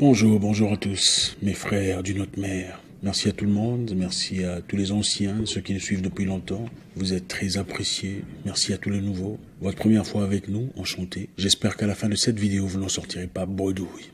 Bonjour à tous, mes frères d'une autre mère. Merci à tout le monde, merci à tous les anciens, ceux qui nous suivent depuis longtemps. Vous êtes très appréciés. Merci à tous les nouveaux. Votre première fois avec nous, enchanté. J'espère qu'à la fin de cette vidéo, vous n'en sortirez pas bredouille.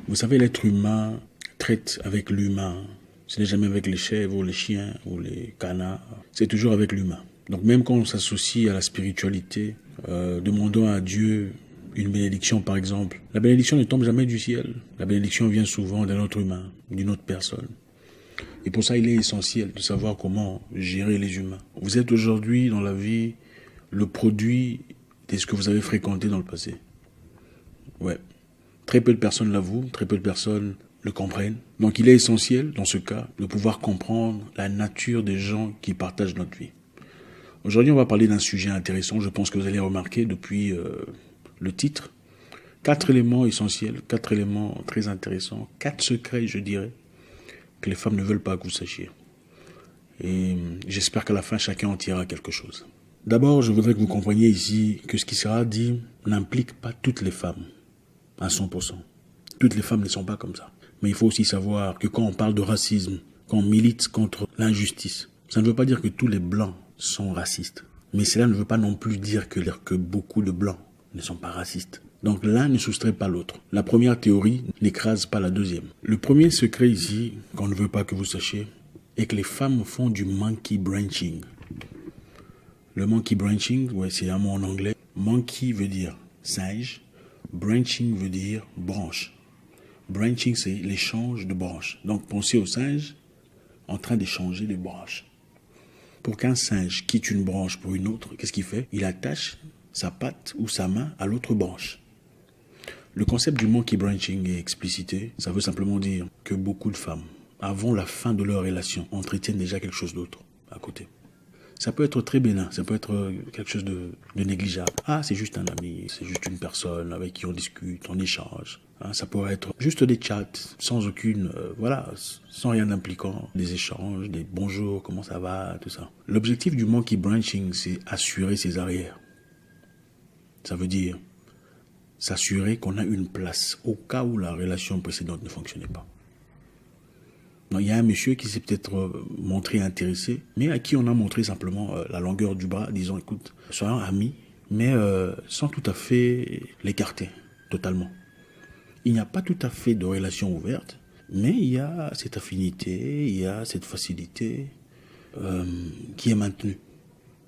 Vous savez, l'être humain traite avec l'humain. Ce n'est jamais avec les chèvres ou les chiens ou les canards. C'est toujours avec l'humain. Donc même quand on s'associe à la spiritualité, demandons à Dieu une bénédiction par exemple. La bénédiction ne tombe jamais du ciel. La bénédiction vient souvent d'un autre humain, d'une autre personne. Et pour ça, il est essentiel de savoir comment gérer les humains. Vous êtes aujourd'hui dans la vie le produit de ce que vous avez fréquenté dans le passé. Ouais. Très peu de personnes l'avouent, très peu de personnes le comprennent. Donc il est essentiel, dans ce cas, de pouvoir comprendre la nature des gens qui partagent notre vie. Aujourd'hui, on va parler d'un sujet intéressant, je pense que vous allez remarquer depuis le titre. 4 éléments essentiels, 4 éléments très intéressants, 4 secrets, je dirais, que les femmes ne veulent pas que vous sachiez. Et j'espère qu'à la fin, chacun en tirera quelque chose. D'abord, je voudrais que vous compreniez ici que ce qui sera dit n'implique pas toutes les femmes, à 100%. Toutes les femmes ne sont pas comme ça. Mais il faut aussi savoir que quand on parle de racisme, quand on milite contre l'injustice, ça ne veut pas dire que tous les blancs sont racistes. Mais cela ne veut pas non plus dire que beaucoup de blancs ne sont pas racistes. Donc l'un ne soustrait pas l'autre. La première théorie n'écrase pas la deuxième. Le premier secret ici, qu'on ne veut pas que vous sachiez, est que les femmes font du monkey branching. Le monkey branching, ouais, c'est un mot en anglais. Monkey veut dire singe, branching veut dire branche. Branching, c'est l'échange de branches. Donc pensez au singe en train d'échanger des branches. Pour qu'un singe quitte une branche pour une autre, qu'est-ce qu'il fait? Il attache sa patte ou sa main à l'autre branche. Le concept du monkey branching est explicité. Ça veut simplement dire que beaucoup de femmes, avant la fin de leur relation, entretiennent déjà quelque chose d'autre à côté. Ça peut être très bénin, ça peut être quelque chose de négligeable. Ah, c'est juste un ami, c'est juste une personne avec qui on discute, on échange. Ça pourrait être juste des chats, sans aucune, sans rien d'impliquant. Des échanges, des bonjours, comment ça va, tout ça. L'objectif du monkey branching, c'est assurer ses arrières. Ça veut dire s'assurer qu'on a une place au cas où la relation précédente ne fonctionnait pas. Donc, il y a un monsieur qui s'est peut-être montré intéressé, mais à qui on a montré simplement la longueur du bras, disant écoute, soyons amis, mais sans tout à fait l'écarter totalement. Il n'y a pas tout à fait de relation ouverte, mais il y a cette affinité, il y a cette facilité qui est maintenue.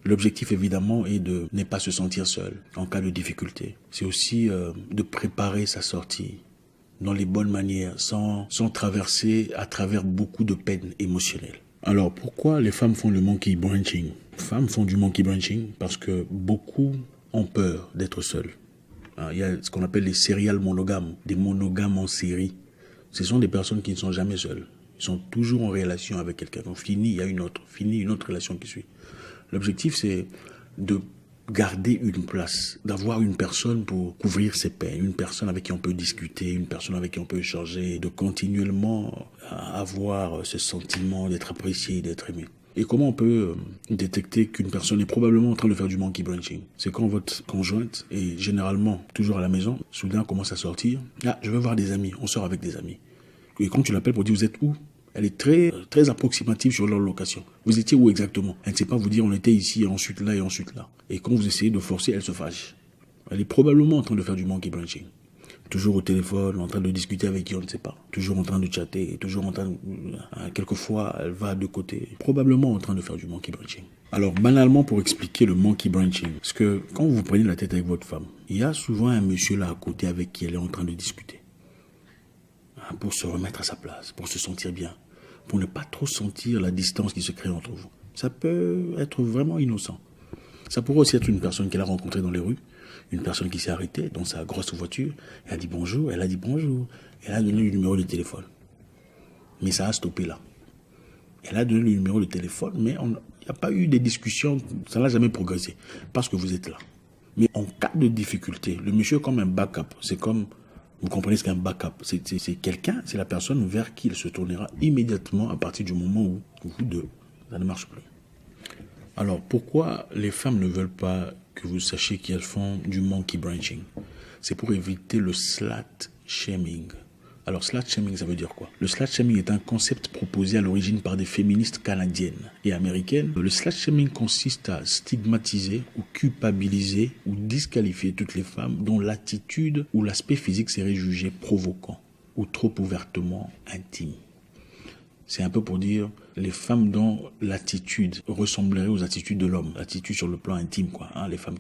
L'objectif, évidemment, est de ne pas se sentir seul en cas de difficulté. C'est aussi de préparer sa sortie dans les bonnes manières, sans traverser à travers beaucoup de peines émotionnelles. Alors, pourquoi les femmes font le monkey branching? Les femmes font du monkey branching parce que beaucoup ont peur d'être seules. Il y a ce qu'on appelle les serial monogames, des monogames en série. Ce sont des personnes qui ne sont jamais seules. Ils sont toujours en relation avec quelqu'un. Donc, fini, il y a une autre relation qui suit. L'objectif, c'est de garder une place, d'avoir une personne pour couvrir ses peines, une personne avec qui on peut discuter, une personne avec qui on peut échanger, de continuellement avoir ce sentiment d'être apprécié, d'être aimé. Et comment on peut détecter qu'une personne est probablement en train de faire du monkey branching? C'est quand votre conjointe est généralement toujours à la maison, soudain commence à sortir. Ah, je veux voir des amis, on sort avec des amis. Et quand tu l'appelles pour dire vous êtes où? Elle est très approximative sur leur location. Vous étiez où exactement? Elle ne sait pas vous dire on était ici, ensuite là et ensuite là. Et quand vous essayez de forcer, elle se fâche. Elle est probablement en train de faire du monkey branching. Toujours au téléphone, en train de discuter avec qui on ne sait pas. Toujours en train de chatter, toujours en train de... Quelquefois, elle va de côté. Probablement en train de faire du monkey branching. Alors, banalement, pour expliquer le monkey branching, parce que quand vous prenez la tête avec votre femme, il y a souvent un monsieur là à côté avec qui elle est en train de discuter. Pour se remettre à sa place, pour se sentir bien, pour ne pas trop sentir la distance qui se crée entre vous. Ça peut être vraiment innocent. Ça pourrait aussi être une personne qu'elle a rencontrée dans les rues, une personne qui s'est arrêtée dans sa grosse voiture, elle a dit bonjour, elle a donné le numéro de téléphone. Mais ça a stoppé là. Elle a donné le numéro de téléphone, mais il n'y a pas eu de discussion, ça n'a jamais progressé, parce que vous êtes là. Mais en cas de difficulté, le monsieur est comme un backup, c'est comme... Vous comprenez ce qu'est un backup? C'est quelqu'un, c'est la personne vers qui il se tournera immédiatement à partir du moment où vous deux, ça ne marche plus. Alors, pourquoi les femmes ne veulent pas que vous sachiez qu'elles font du monkey branching? C'est pour éviter le slut shaming. Alors, slut-shaming, ça veut dire quoi? Le slut-shaming est un concept proposé à l'origine par des féministes canadiennes et américaines. Le slut-shaming consiste à stigmatiser ou culpabiliser ou disqualifier toutes les femmes dont l'attitude ou l'aspect physique serait jugé provoquant ou trop ouvertement intime. C'est un peu pour dire les femmes dont l'attitude ressemblerait aux attitudes de l'homme, l'attitude sur le plan intime, quoi. Les femmes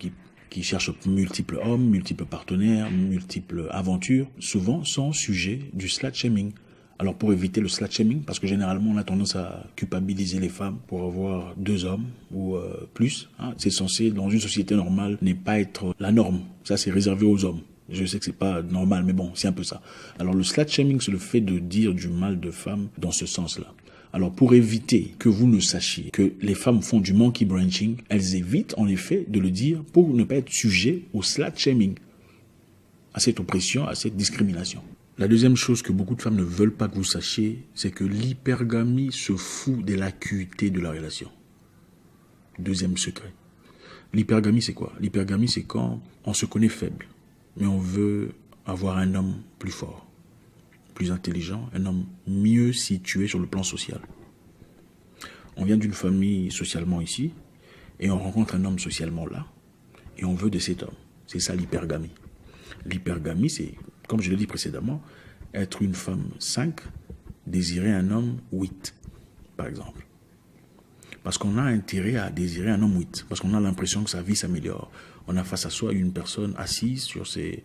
qui cherchent multiples hommes, multiples partenaires, multiples aventures, souvent sont sujets du slut-shaming. Alors pour éviter le slut-shaming, parce que généralement on a tendance à culpabiliser les femmes pour avoir 2 hommes ou plus, c'est censé, dans une société normale, ne pas être la norme. Ça c'est réservé aux hommes. Je sais que c'est pas normal, mais bon, c'est un peu ça. Alors le slut-shaming, c'est le fait de dire du mal de femmes dans ce sens-là. Alors pour éviter que vous ne sachiez que les femmes font du monkey branching, elles évitent en effet de le dire pour ne pas être sujet au slut-shaming, à cette oppression, à cette discrimination. La deuxième chose que beaucoup de femmes ne veulent pas que vous sachiez, c'est que l'hypergamie se fout de l'acuité de la relation. Deuxième secret. L'hypergamie, c'est quoi? L'hypergamie, c'est quand on se connaît faible, mais on veut avoir un homme plus fort, plus intelligent, un homme mieux situé sur le plan social. On vient d'une famille socialement ici, et on rencontre un homme socialement là, et on veut de cet homme. C'est ça l'hypergamie. L'hypergamie, c'est, comme je l'ai dit précédemment, être une femme 5, désirer un homme 8, par exemple. Parce qu'on a intérêt à désirer un homme 8, parce qu'on a l'impression que sa vie s'améliore. On a face à soi une personne assise sur ses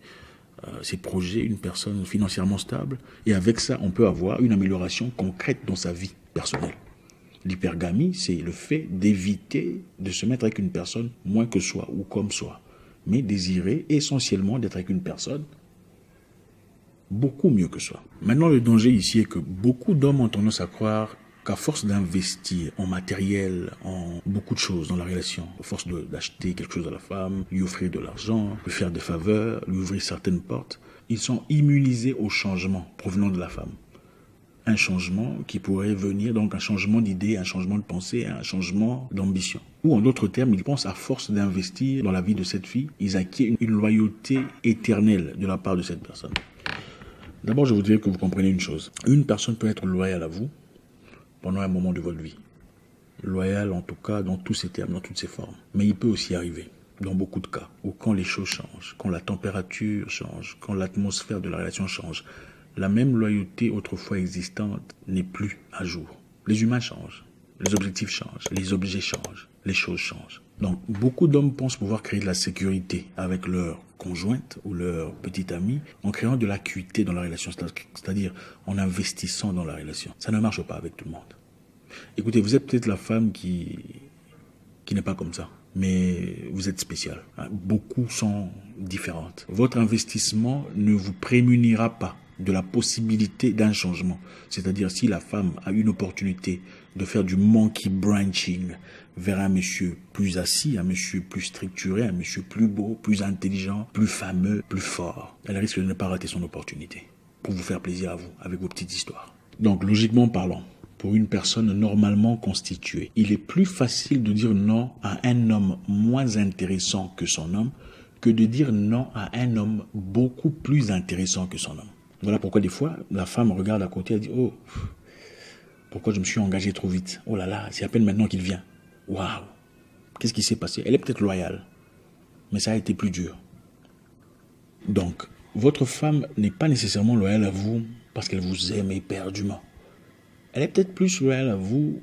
projets, une personne financièrement stable, et avec ça, on peut avoir une amélioration concrète dans sa vie personnelle. L'hypergamie, c'est le fait d'éviter de se mettre avec une personne moins que soi ou comme soi, mais désirer essentiellement d'être avec une personne beaucoup mieux que soi. Maintenant, le danger ici est que beaucoup d'hommes ont tendance à croire qu'à force d'investir en matériel, en beaucoup de choses dans la relation, à force d'acheter quelque chose à la femme, lui offrir de l'argent, lui faire des faveurs, lui ouvrir certaines portes, ils sont immunisés au changement provenant de la femme. Un changement qui pourrait venir, donc un changement d'idée, un changement de pensée, un changement d'ambition. Ou en d'autres termes, ils pensent à force d'investir dans la vie de cette fille, ils acquièrent une loyauté éternelle de la part de cette personne. D'abord, je voudrais que vous compreniez une chose. Une personne peut être loyale à vous pendant un moment de votre vie. Loyal en tout cas dans tous ses termes, dans toutes ses formes. Mais il peut aussi arriver, dans beaucoup de cas, où quand les choses changent, quand la température change, quand l'atmosphère de la relation change, la même loyauté autrefois existante n'est plus à jour. Les humains changent, les objectifs changent, les objets changent, les choses changent. Donc beaucoup d'hommes pensent pouvoir créer de la sécurité avec leur conjointe ou leur petite amie en créant de l'acuité dans la relation, c'est-à-dire en investissant dans la relation. Ça ne marche pas avec tout le monde. Écoutez, vous êtes peut-être la femme qui n'est pas comme ça, mais vous êtes spéciale. Beaucoup sont différentes. Votre investissement ne vous prémunira pas de la possibilité d'un changement. C'est-à-dire si la femme a une opportunité de faire du monkey branching vers un monsieur plus assis, un monsieur plus structuré, un monsieur plus beau, plus intelligent, plus fameux, plus fort, elle risque de ne pas rater son opportunité pour vous faire plaisir à vous, avec vos petites histoires. Donc, logiquement parlant, pour une personne normalement constituée, il est plus facile de dire non à un homme moins intéressant que son homme que de dire non à un homme beaucoup plus intéressant que son homme. Voilà pourquoi des fois, la femme regarde à côté et dit « Oh, pourquoi je me suis engagé trop vite? Oh là là, c'est à peine maintenant qu'il vient. Waouh, qu'est-ce qui s'est passé ?» Elle est peut-être loyale, mais ça a été plus dur. Donc, votre femme n'est pas nécessairement loyale à vous parce qu'elle vous aime éperdument. Elle est peut-être plus loyale à vous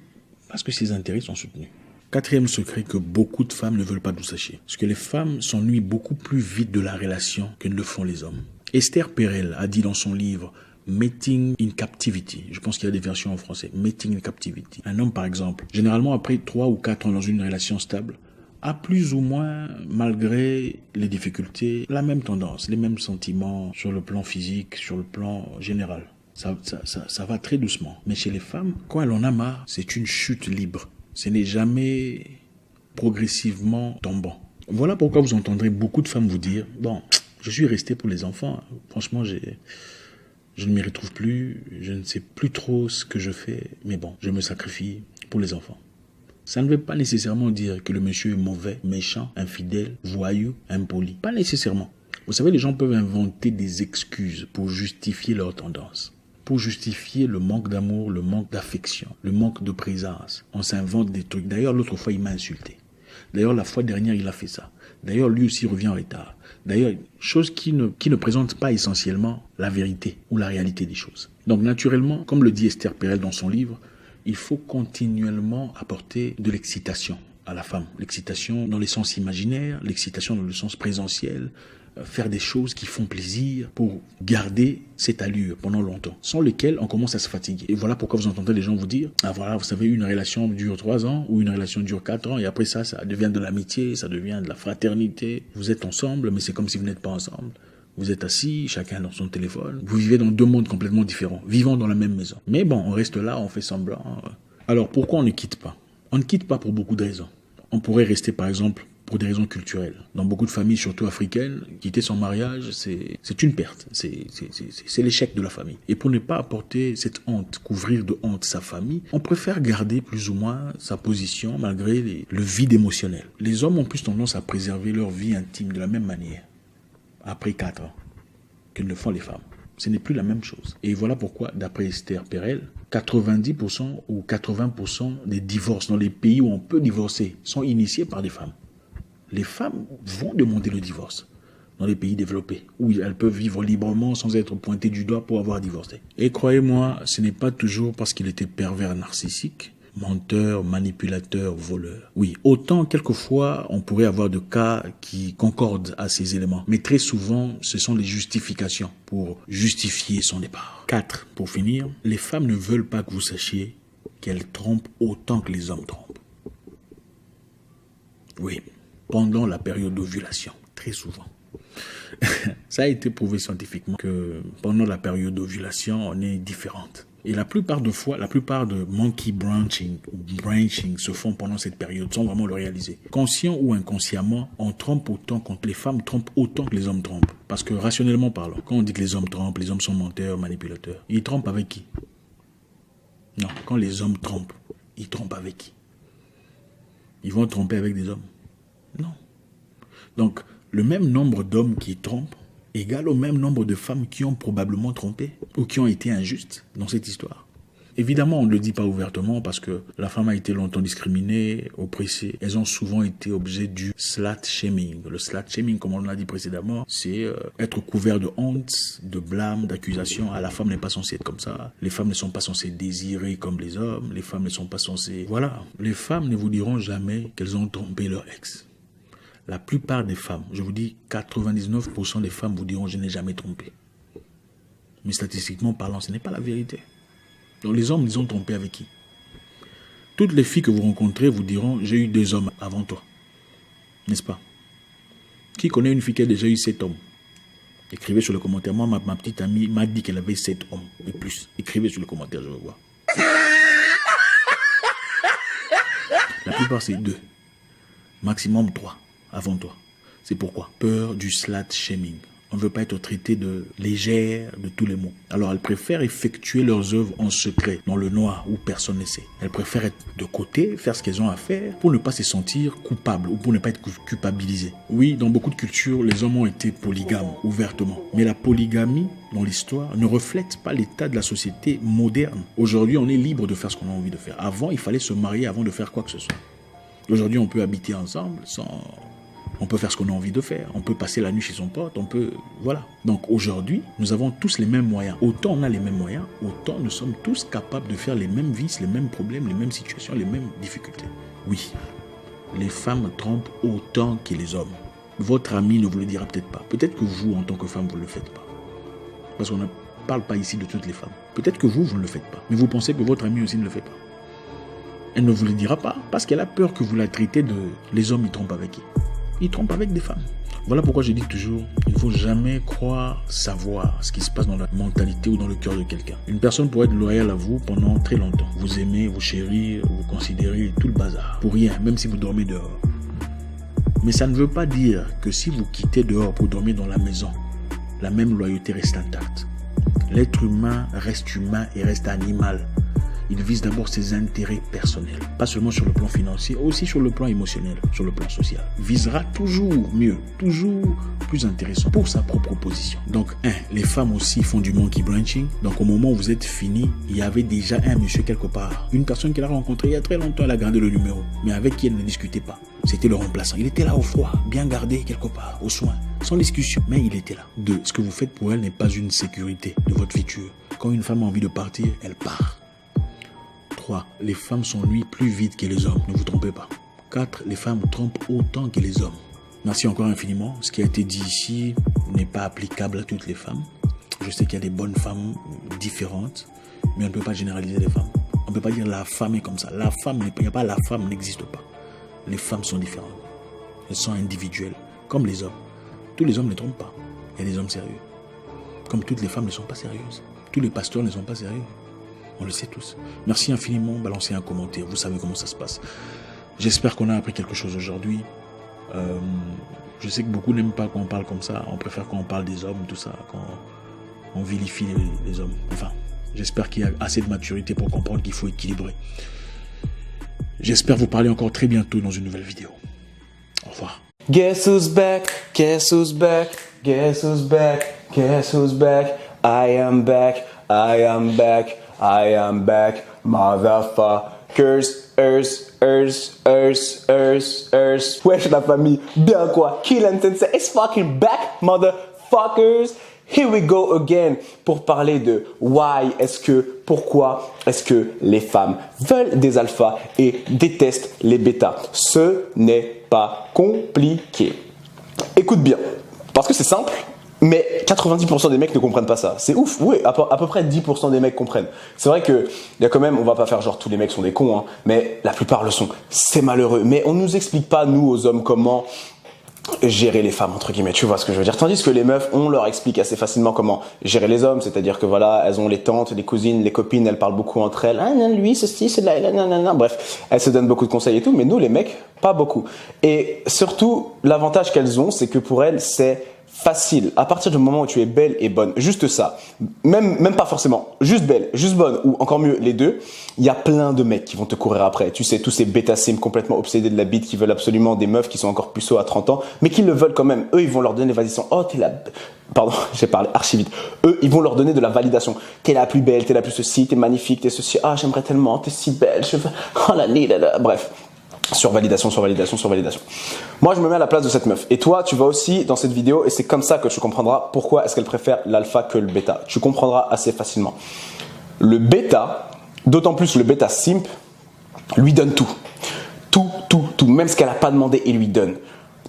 parce que ses intérêts sont soutenus. Quatrième secret que beaucoup de femmes ne veulent pas que vous sachiez. Parce que les femmes s'ennuient beaucoup plus vite de la relation que ne le font les hommes. Esther Perel a dit dans son livre Mating in Captivity, je pense qu'il y a des versions en français, Mating in Captivity. Un homme par exemple, généralement après 3 ou 4 ans dans une relation stable, a plus ou moins, malgré les difficultés, la même tendance, les mêmes sentiments sur le plan physique, sur le plan général. Ça va très doucement. Mais chez les femmes, quand elle en a marre, c'est une chute libre. Ce n'est jamais progressivement tombant. Voilà pourquoi vous entendrez beaucoup de femmes vous dire « Bon, je suis resté pour les enfants. Franchement, je ne m'y retrouve plus. Je ne sais plus trop ce que je fais. Mais bon, je me sacrifie pour les enfants. » Ça ne veut pas nécessairement dire que le monsieur est mauvais, méchant, infidèle, voyou, impoli. Pas nécessairement. Vous savez, les gens peuvent inventer des excuses pour justifier leur tendance, pour justifier le manque d'amour, le manque d'affection, le manque de présence. On s'invente des trucs. D'ailleurs, l'autre fois, il m'a insulté. D'ailleurs, la fois dernière, il a fait ça. D'ailleurs, lui aussi revient en retard. D'ailleurs, chose qui ne présente pas essentiellement la vérité ou la réalité des choses. Donc, naturellement, comme le dit Esther Perel dans son livre, il faut continuellement apporter de l'excitation à la femme. L'excitation dans le sens imaginaire, l'excitation dans le sens présentiel, faire des choses qui font plaisir pour garder cette allure pendant longtemps, sans lesquelles on commence à se fatiguer. Et voilà pourquoi vous entendez les gens vous dire, ah voilà, vous savez, une relation dure 3 ans ou une relation dure 4 ans et après ça devient de l'amitié, ça devient de la fraternité. Vous êtes ensemble, mais c'est comme si vous n'êtes pas ensemble. Vous êtes assis, chacun dans son téléphone. Vous vivez dans 2 mondes complètement différents, vivant dans la même maison. Mais bon, on reste là, on fait semblant. Alors pourquoi on ne quitte pas? On ne quitte pas pour beaucoup de raisons. On pourrait rester par exemple pour des raisons culturelles. Dans beaucoup de familles, surtout africaines, quitter son mariage, c'est une perte. C'est l'échec de la famille. Et pour ne pas apporter cette honte, couvrir de honte sa famille, on préfère garder plus ou moins sa position malgré le vide émotionnel. Les hommes ont plus tendance à préserver leur vie intime de la même manière, après 4 ans, que ne le font les femmes. Ce n'est plus la même chose. Et voilà pourquoi, d'après Esther Perel, 90% ou 80% des divorces dans les pays où on peut divorcer sont initiés par des femmes. Les femmes vont demander le divorce dans les pays développés, où elles peuvent vivre librement sans être pointées du doigt pour avoir divorcé. Et croyez-moi, ce n'est pas toujours parce qu'il était pervers narcissique, menteur, manipulateur, voleur. Oui, autant quelquefois on pourrait avoir de cas qui concordent à ces éléments, mais très souvent ce sont les justifications pour justifier son départ. 4. Pour finir, les femmes ne veulent pas que vous sachiez qu'elles trompent autant que les hommes trompent. Oui, pendant la période d'ovulation, très souvent. Ça a été prouvé scientifiquement que pendant la période d'ovulation, on est différente. Et la plupart de monkey branching se font pendant cette période sans vraiment le réaliser. Conscient ou inconsciemment, on trompe autant quand les femmes trompent autant que les hommes trompent. Parce que rationnellement parlant, quand on dit que les hommes trompent, les hommes sont menteurs, manipulateurs, ils trompent avec qui? Non, quand les hommes trompent, ils trompent avec qui? Ils vont tromper avec des hommes? Non. Donc, le même nombre d'hommes qui trompent égale au même nombre de femmes qui ont probablement trompé ou qui ont été injustes dans cette histoire. Évidemment, on ne le dit pas ouvertement parce que la femme a été longtemps discriminée, oppressée. Elles ont souvent été objets du slut shaming. Le slut shaming, comme on l'a dit précédemment, c'est être couvert de honte, de blâme, d'accusation. Ah, la femme n'est pas censée être comme ça. Les femmes ne sont pas censées désirer comme les hommes. Les femmes ne sont pas censées... Voilà. Les femmes ne vous diront jamais qu'elles ont trompé leur ex. La plupart des femmes, je vous dis 99% des femmes vous diront « je n'ai jamais trompé ». Mais statistiquement parlant, ce n'est pas la vérité. Donc les hommes, ils ont trompé avec qui? Toutes les filles que vous rencontrez vous diront « j'ai eu 2 hommes avant toi ». N'est-ce pas? Qui connaît une fille qui a déjà eu 7 hommes? Écrivez sur le commentaire. Moi, ma petite amie m'a dit qu'elle avait 7 hommes et plus. Écrivez sur le commentaire, je veux voir. La plupart, c'est 2. Maximum 3. Avant toi. C'est pourquoi? Peur du slut shaming. On ne veut pas être traité de légère de tous les mots. Alors elles préfèrent effectuer leurs œuvres en secret, dans le noir, où personne ne sait. Elles préfèrent être de côté, faire ce qu'elles ont à faire, pour ne pas se sentir coupables ou pour ne pas être culpabilisées. Oui, dans beaucoup de cultures, les hommes ont été polygames, ouvertement. Mais la polygamie, dans l'histoire, ne reflète pas l'état de la société moderne. Aujourd'hui, on est libre de faire ce qu'on a envie de faire. Avant, il fallait se marier avant de faire quoi que ce soit. Aujourd'hui, on peut habiter ensemble sans... On peut faire ce qu'on a envie de faire. On peut passer la nuit chez son pote. On peut... Voilà. Donc aujourd'hui, nous avons tous les mêmes moyens. Autant on a les mêmes moyens, autant nous sommes tous capables de faire les mêmes vices, les mêmes problèmes, les mêmes situations, les mêmes difficultés. Oui, les femmes trompent autant que les hommes. Votre ami ne vous le dira peut-être pas. Peut-être que vous, en tant que femme, vous ne le faites pas. Parce qu'on ne parle pas ici de toutes les femmes. Peut-être que vous ne le faites pas. Mais vous pensez que votre ami aussi ne le fait pas. Elle ne vous le dira pas parce qu'elle a peur que vous la traitez de... Les hommes, ils trompent avec qui? Ils trompent avec des femmes. Voilà pourquoi je dis toujours, il ne faut jamais croire savoir ce qui se passe dans la mentalité ou dans le cœur de quelqu'un. Une personne pourrait être loyale à vous pendant très longtemps. Vous aimez, vous chérir, vous considérez tout le bazar. Pour rien, même si vous dormez dehors. Mais ça ne veut pas dire que si vous quittez dehors pour dormir dans la maison, la même loyauté reste intacte. L'être humain reste humain et reste animal. il vise d'abord ses intérêts personnels. Pas seulement sur le plan financier, aussi sur le plan émotionnel, sur le plan social. Visera toujours mieux, toujours plus intéressant pour sa propre position. Donc, les femmes aussi font du monkey branching. Donc, au moment où vous êtes fini, il y avait déjà un monsieur quelque part. Une personne qu'elle a rencontrée il y a très longtemps, elle a gardé le numéro, mais avec qui elle ne discutait pas. C'était le remplaçant. Il était là au froid, bien gardé quelque part, au soin, sans discussion, mais il était là. 2. Ce que vous faites pour elle n'est pas une sécurité de votre futur. Quand une femme a envie de partir, elle part. 3. Les femmes s'ennuient plus vite que les hommes, ne vous trompez pas. 4. Les femmes trompent autant que les hommes. Merci encore infiniment. Ce qui a été dit ici n'est pas applicable à toutes les femmes. Je sais qu'il y a des bonnes femmes différentes, mais on ne peut pas généraliser les femmes. On ne peut pas dire la femme est comme ça. La femme, il n'y a pas la femme n'existe pas. Les femmes sont différentes. Elles sont individuelles, comme les hommes. Tous les hommes ne trompent pas. Il y a des hommes sérieux. Comme toutes les femmes ne sont pas sérieuses. Tous les pasteurs ne sont pas sérieux. On le sait tous. Merci infiniment. Balancez un commentaire. Vous savez comment ça se passe. J'espère qu'on a appris quelque chose aujourd'hui. Je sais que beaucoup n'aiment pas quand on parle comme ça. On préfère quand on parle des hommes, tout ça, quand on vilifie les hommes. Enfin, j'espère qu'il y a assez de maturité pour comprendre qu'il faut équilibrer. J'espère vous parler encore très bientôt dans une nouvelle vidéo. Au revoir. Guess who's back? Guess who's back? Guess who's back? Guess who's back? I am back. I am back. I am back. Motherfuckers. Wesh la famille. Bien quoi? Kill and Sensei is fucking back, motherfuckers. Here we go again pour parler de pourquoi est-ce que les femmes veulent des alphas et détestent les bêtas. Ce n'est pas compliqué. Écoute bien, parce que c'est simple, mais 90% des mecs ne comprennent pas ça. C'est ouf, oui, à peu près 10% des mecs comprennent. C'est vrai que, il y a quand même, on va pas faire genre tous les mecs sont des cons, hein, mais la plupart le sont. C'est malheureux. Mais on nous explique pas, nous, aux hommes, comment gérer les femmes, entre guillemets, tu vois ce que je veux dire. Tandis que les meufs, on leur explique assez facilement comment gérer les hommes, c'est-à-dire que voilà, elles ont les tantes, les cousines, les copines, elles parlent beaucoup entre elles. Ah non, lui, ceci, c'est là, nanana. Bref, elles se donnent beaucoup de conseils et tout, mais nous, les mecs, pas beaucoup. Et surtout, l'avantage qu'elles ont, c'est que pour elles, c'est facile. À partir du moment où tu es belle et bonne, juste ça, même pas forcément, juste belle, juste bonne, ou encore mieux, les deux, il y a plein de mecs qui vont te courir après. Tu sais, tous ces bêta-sims complètement obsédés de la bite qui veulent absolument des meufs qui sont encore puceaux à 30 ans, mais qui le veulent quand même. Eux, ils vont leur donner des validations. Oh, t'es la... Pardon, j'ai parlé archi vite. Eux, ils vont leur donner de la validation. T'es la plus belle, t'es la plus ceci, t'es magnifique, t'es ceci. Ah, j'aimerais tellement, t'es si belle. Oh la nuit, bref. Survalidation. Moi, je me mets à la place de cette meuf. Et toi, tu vas aussi dans cette vidéo, et c'est comme ça que tu comprendras pourquoi est-ce qu'elle préfère l'alpha que le bêta. Tu comprendras assez facilement. Le bêta, d'autant plus le bêta simp, lui donne tout. Tout. Même ce qu'elle n'a pas demandé, il lui donne.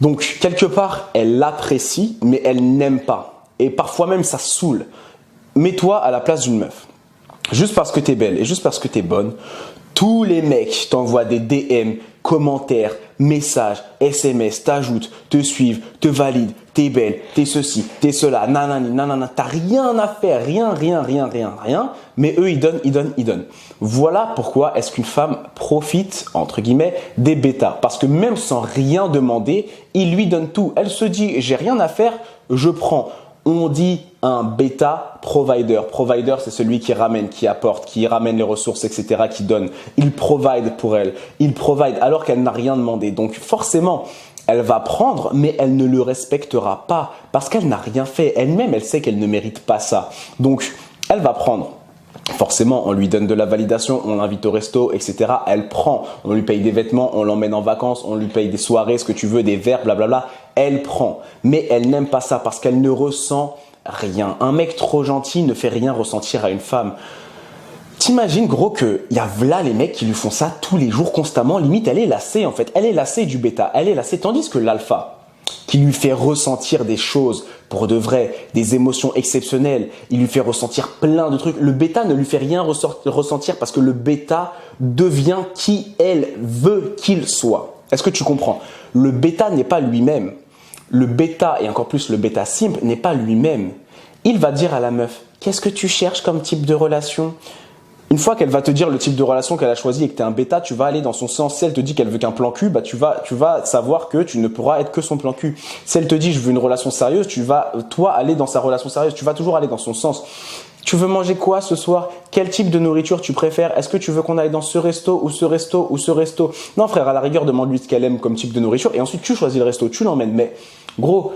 Donc, quelque part, elle l'apprécie, mais elle n'aime pas. Et parfois même, ça saoule. Mets-toi à la place d'une meuf. Juste parce que t'es belle et juste parce que t'es bonne, tous les mecs t'envoient des DM, commentaires, messages, SMS, t'ajoutent, te suivent, te valident, t'es belle, t'es ceci, t'es cela, nanana, t'as rien à faire, rien, mais eux ils donnent. Voilà pourquoi est-ce qu'une femme profite, entre guillemets, des bêtas. Parce que même sans rien demander, ils lui donnent tout. Elle se dit, j'ai rien à faire, je prends. On dit un bêta provider. Provider, c'est celui qui ramène, qui apporte, qui ramène les ressources, etc., qui donne. Il provide pour elle. Il provide alors qu'elle n'a rien demandé. Donc forcément, elle va prendre, mais elle ne le respectera pas parce qu'elle n'a rien fait. Elle-même, elle sait qu'elle ne mérite pas ça. Donc, elle va prendre. Forcément, on lui donne de la validation, on l'invite au resto, etc. Elle prend, on lui paye des vêtements, on l'emmène en vacances, on lui paye des soirées, ce que tu veux, des verres, blablabla. Elle prend, mais elle n'aime pas ça parce qu'elle ne ressent rien. Un mec trop gentil ne fait rien ressentir à une femme. T'imagines gros qu'il y a là les mecs qui lui font ça tous les jours constamment, limite elle est lassée en fait. Elle est lassée du bêta, elle est lassée, tandis que l'alpha, qui lui fait ressentir des choses pour de vrai, des émotions exceptionnelles. Il lui fait ressentir plein de trucs. Le bêta ne lui fait rien ressentir parce que le bêta devient qui elle veut qu'il soit. Est-ce que tu comprends? Le bêta n'est pas lui-même. Le bêta, et encore plus le bêta simp, n'est pas lui-même. Il va dire à la meuf, qu'est-ce que tu cherches comme type de relation? Une fois qu'elle va te dire le type de relation qu'elle a choisi et que tu es un bêta, tu vas aller dans son sens. Si elle te dit qu'elle veut qu'un plan cul, bah tu vas savoir que tu ne pourras être que son plan cul. Si elle te dit je veux une relation sérieuse, tu vas toi aller dans sa relation sérieuse. Tu vas toujours aller dans son sens. Tu veux manger quoi ce soir? Quel type de nourriture tu préfères? Est-ce que tu veux qu'on aille dans ce resto ou ce resto ou ce resto? Non frère, à la rigueur, demande-lui ce qu'elle aime comme type de nourriture et ensuite tu choisis le resto, tu l'emmènes. Mais gros,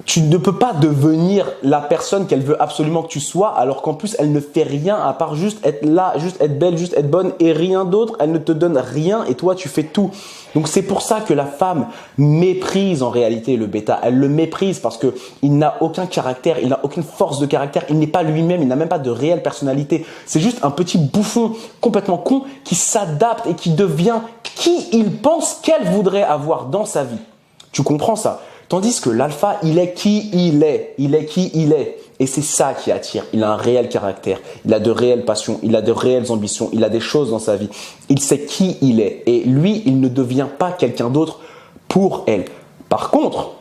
tu ne peux pas devenir la personne qu'elle veut absolument que tu sois alors qu'en plus elle ne fait rien à part juste être là, juste être belle, juste être bonne et rien d'autre. Elle ne te donne rien et toi tu fais tout. Donc c'est pour ça que la femme méprise en réalité le bêta. Elle le méprise parce que il n'a aucun caractère, il n'a aucune force de caractère, il n'est pas lui-même, il n'a même pas de réelle personnalité. C'est juste un petit bouffon complètement con qui s'adapte et qui devient qui il pense qu'elle voudrait avoir dans sa vie. Tu comprends ça? Tandis que l'alpha, il est qui il est. Il est qui il est. Et c'est ça qui attire. Il a un réel caractère. Il a de réelles passions. Il a de réelles ambitions. Il a des choses dans sa vie. Il sait qui il est. Et lui, il ne devient pas quelqu'un d'autre pour elle. Par contre,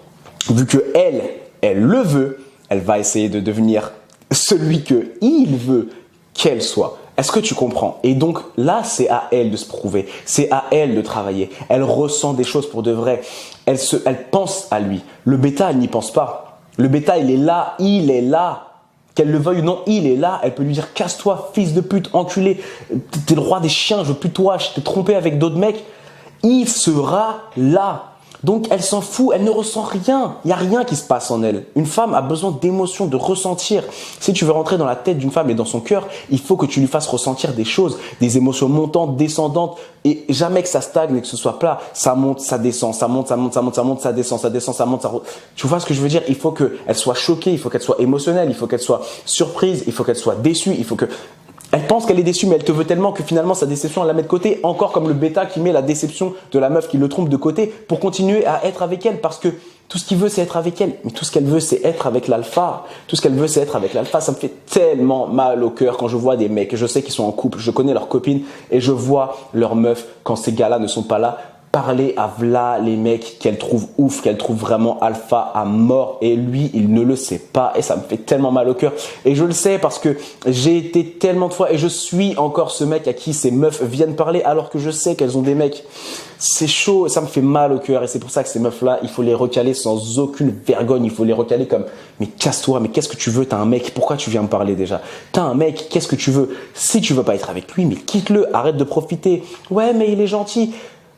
vu que elle le veut, elle va essayer de devenir celui que il veut qu'elle soit. Est-ce que tu comprends? Et donc là, c'est à elle de se prouver, c'est à elle de travailler. Elle ressent des choses pour de vrai. Elle pense à lui. Le bêta, elle n'y pense pas. Le bêta, il est là. Qu'elle le veuille ou non, il est là. Elle peut lui dire casse-toi, fils de pute, enculé. T'es le roi des chiens, je veux plus toi, je t'ai trompé avec d'autres mecs. Il sera là. Donc elle s'en fout, elle ne ressent rien. Il n'y a rien qui se passe en elle. Une femme a besoin d'émotions, de ressentir. Si tu veux rentrer dans la tête d'une femme et dans son cœur, il faut que tu lui fasses ressentir des choses, des émotions montantes, descendantes, et jamais que ça stagne et que ce soit plat. Ça monte, ça descend, ça monte, ça monte, ça monte, ça monte, ça descend, ça descend, ça monte, ça... Tu vois ce que je veux dire? Il faut qu'elle soit choquée, il faut qu'elle soit émotionnelle, il faut qu'elle soit surprise, il faut qu'elle soit déçue, il faut que... Elle pense qu'elle est déçue, mais elle te veut tellement que finalement sa déception, elle la met de côté. Encore comme le bêta qui met la déception de la meuf qui le trompe de côté pour continuer à être avec elle. Parce que tout ce qu'il veut, c'est être avec elle. Mais tout ce qu'elle veut, c'est être avec l'alpha. Tout ce qu'elle veut, c'est être avec l'alpha. Ça me fait tellement mal au cœur quand je vois des mecs. Je sais qu'ils sont en couple, je connais leurs copines et je vois leurs meufs quand ces gars-là ne sont pas là. Parler à v'là les mecs qu'elle trouve ouf, qu'elle trouve vraiment alpha à mort et lui il ne le sait pas et ça me fait tellement mal au cœur et je le sais parce que j'ai été tellement de fois et je suis encore ce mec à qui ces meufs viennent parler alors que je sais qu'elles ont des mecs. C'est chaud et ça me fait mal au cœur et c'est pour ça que ces meufs là il faut les recaler sans aucune vergogne, il faut les recaler comme mais casse-toi, mais qu'est-ce que tu veux, t'as un mec, pourquoi tu viens me parler déjà? T'as un mec, qu'est-ce que tu veux? Si tu veux pas être avec lui, mais quitte-le, arrête de profiter. Ouais mais il est gentil.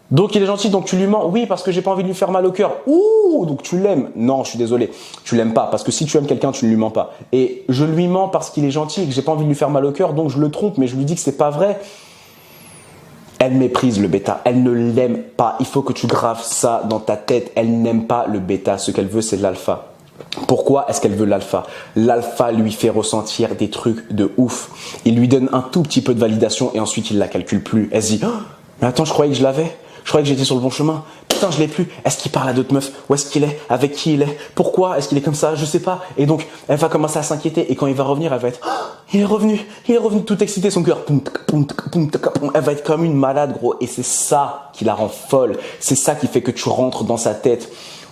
Donc il est gentil, donc tu lui mens. Oui, parce que j'ai pas envie de lui faire mal au cœur. Ouh, donc tu l'aimes. Non, je suis désolé, tu l'aimes pas. Parce que si tu aimes quelqu'un, tu ne lui mens pas. Et je lui mens parce qu'il est gentil et que j'ai pas envie de lui faire mal au cœur, donc je le trompe, mais je lui dis que c'est pas vrai. Elle méprise le bêta, elle ne l'aime pas. Il faut que tu graves ça dans ta tête. Elle n'aime pas le bêta. Ce qu'elle veut, c'est l'alpha. Pourquoi est-ce qu'elle veut l'alpha? L'alpha lui fait ressentir des trucs de ouf. Il lui donne un tout petit peu de validation et ensuite il la calcule plus. Elle se dit, oh, mais attends, je croyais que je l'avais. Je croyais que j'étais sur le bon chemin. Putain, je l'ai plus. Est-ce qu'il parle à d'autres meufs? Où est-ce qu'il est? Avec qui il est? Pourquoi est-ce qu'il est comme ça? Je sais pas. Et donc, elle va commencer à s'inquiéter. Et quand il va revenir, elle va être, oh, il est revenu tout excité, son cœur. Elle va être comme une malade, gros. Et c'est ça qui la rend folle. C'est ça qui fait que tu rentres dans sa tête.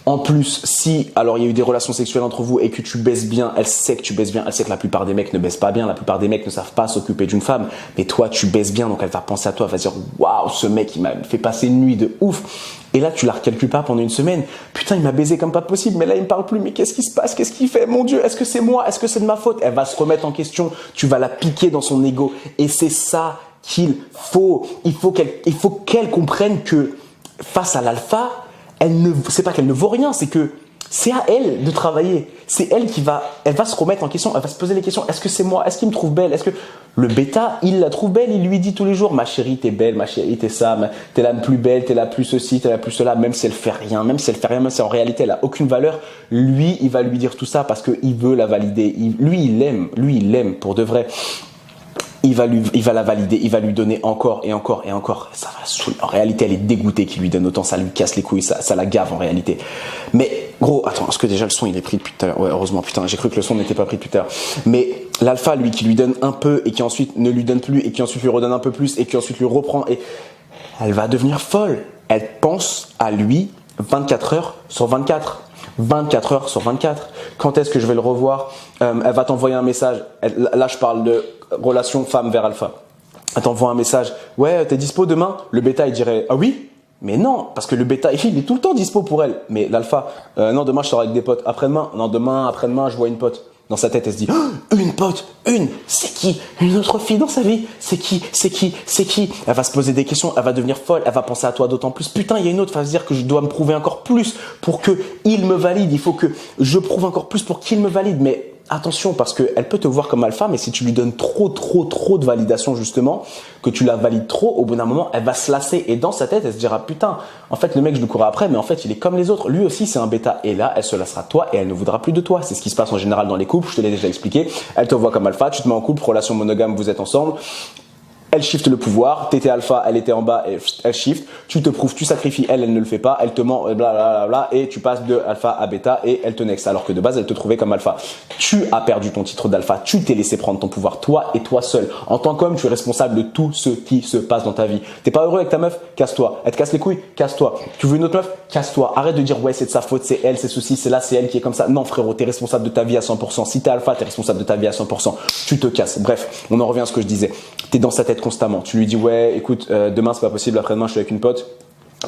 En plus, si alors il y a eu des relations sexuelles entre vous et que tu baisses bien, elle sait que tu baisses bien, elle sait que la plupart des mecs ne baissent pas bien, la plupart des mecs ne savent pas s'occuper d'une femme, mais toi tu baisses bien, donc elle va penser à toi, elle va dire waouh, ce mec il m'a fait passer une nuit de ouf. Et là tu la recalcules pas pendant une semaine. Putain, il m'a baisé comme pas possible, mais là il me parle plus, mais qu'est-ce qui se passe? Qu'est-ce qu'il fait? Mon Dieu, est-ce que c'est moi? Est-ce que c'est de ma faute? Elle va se remettre en question, tu vas la piquer dans son ego et c'est ça qu'il faut. Il faut qu'elle comprenne que face à l'alpha, c'est pas qu'elle ne vaut rien, c'est que c'est à elle de travailler. C'est elle elle va se remettre en question, elle va se poser les questions. Est-ce que c'est moi? Est-ce qu'il me trouve belle? Est-ce que le bêta, il la trouve belle? Il lui dit tous les jours, ma chérie, t'es belle, ma chérie, t'es ça, t'es la plus belle, t'es la plus ceci, t'es la plus cela, même si elle fait rien, même si en réalité elle a aucune valeur. Lui, il va lui dire tout ça parce qu'il veut la valider. Lui, il l'aime pour de vrai. Il va la valider, il va lui donner encore et encore et encore. Ça va saouler. En réalité, elle est dégoûtée qu'il lui donne autant, ça lui casse les couilles, ça la gave en réalité. Mais gros, attends, est-ce que déjà le son il est pris depuis tout à l'heure? Ouais, heureusement, putain, j'ai cru que le son n'était pas pris depuis tout à l'heure. Mais l'alpha, lui, qui lui donne un peu et qui ensuite ne lui donne plus et qui ensuite lui redonne un peu plus et qui ensuite lui reprend et elle va devenir folle. Elle pense à lui 24 heures sur 24. 24 heures sur 24. Quand est-ce que je vais le revoir? Elle va t'envoyer un message. Là, je parle de relation femme vers alpha. Elle t'envoie un message. Ouais, t'es dispo demain? Le bêta, il dirait ah oui? Mais non, parce que le bêta, il est tout le temps dispo pour elle. Mais l'alpha, non, demain, je sors avec des potes. Après-demain? Non, demain, après-demain, je vois une pote. Dans sa tête, elle se dit une pote, c'est qui? Une autre fille dans sa vie, c'est qui? Elle va se poser des questions, elle va devenir folle, elle va penser à toi d'autant plus. Putain, il y a une autre, elle va se dire que je dois me prouver encore plus pour que il me valide. Il faut que je prouve encore plus pour qu'il me valide. Mais attention, parce qu'elle peut te voir comme alpha, mais si tu lui donnes trop de validation justement, que tu la valides trop, au bout d'un moment, elle va se lasser. Et dans sa tête, elle se dira putain, en fait le mec je le courais après, mais en fait il est comme les autres. Lui aussi c'est un bêta. Et là, elle se lassera de toi et elle ne voudra plus de toi. C'est ce qui se passe en général dans les couples. Je te l'ai déjà expliqué. Elle te voit comme alpha, tu te mets en couple, relation monogame, vous êtes ensemble. Elle shift le pouvoir, t'étais alpha, elle était en bas et elle shift, tu te prouves, tu sacrifies, elle ne le fait pas, elle te ment, blablabla, et tu passes de alpha à bêta et elle te next, alors que de base elle te trouvait comme alpha. Tu as perdu ton titre d'alpha, tu t'es laissé prendre ton pouvoir, toi et toi seul. En tant qu'homme, tu es responsable de tout ce qui se passe dans ta vie. T'es pas heureux avec ta meuf, casse-toi. Elle te casse les couilles, casse-toi. Tu veux une autre meuf, casse-toi. Arrête de dire ouais c'est de sa faute, c'est elle, c'est ceci, c'est là, c'est elle qui est comme ça. Non frérot, t'es responsable de ta vie à 100%. Si t'es alpha, t'es responsable de ta vie à 100%. Tu te casses. Bref, on en revient à ce que je disais. T'es dans sa tête constamment. Tu lui dis ouais, écoute, demain c'est pas possible, après-demain je suis avec une pote.